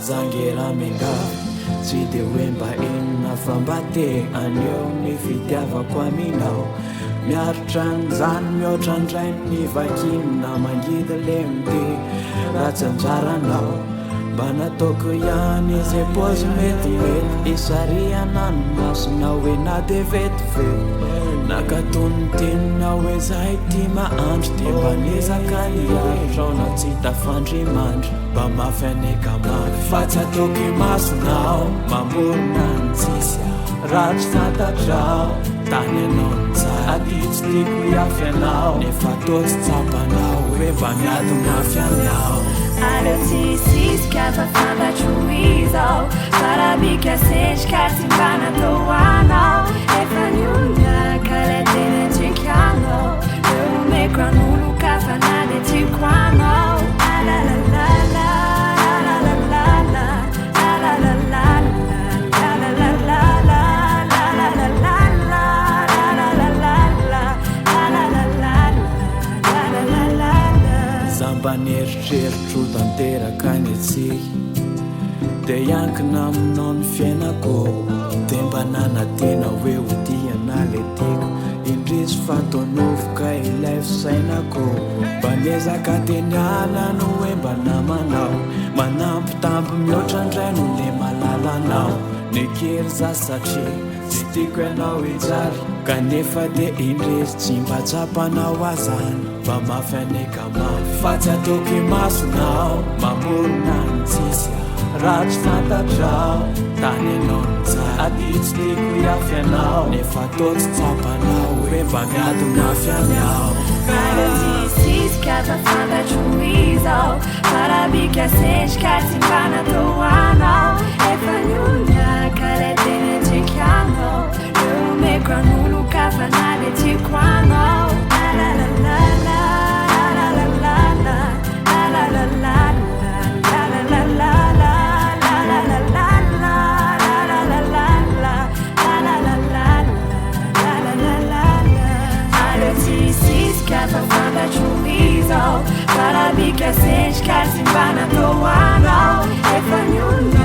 zangera Mégane tsy de hoe mba inona fa mba te aneo ny fitiavako aminao miaritra an'izany mihoatra andray ny vakinina mangidy le mity ratsanjaranao mba nataoko ihany izay paozy metimety isariana ny masona hoe na de vetivety nakatonontenina hoe zahay ty mahandro de mba niezaka ny aritrao na tsy tafandrimandry mba mafy aneka mafy fa tsy ataoko imasonao mamorona ny tsisy ratry santatrao tany anao ny tsara aty tsy tiako iafy anao nefa totsy tsapanao hoe mba miady mafy amiao Artiste fa fantatro izao farabika sendrika tsy mba natao anao efa nionyaka le tena tikianao eo omeko anolo ka fa nade tiako anao alalalala alalalala alalalala zamba nieritrerotro tanteraka ny atsiky de iankina aminao ny fiainako de mba nanatena hoe hodiana le tiako indrisy fataonovoka ilay fisainako mba niezaka teniana no hoe mba namanao manampitampo mihoatra andray no le malalanao nekery za satria tsy tiako ianao ijary kanefa de indrisy tsy mba tsapanao azany mba mafy aneka mafy fa tsy ataoko imasonao mamorona ny tsisy ratry fantatrao tany anao ny tsara aty tsy tiako iafy anao nefa totsy tsapanao hoe mba miady mafy amiao Artiste fa fantatro izao farabika sendrika tsy mba natao anao efa nionyaka le tena tikianao eo omeko anolo ka fa nade tiako anao alalalala alalalala alalalala fa fantatro izao farabika sendrika tsy mba natao anao efa nionyaka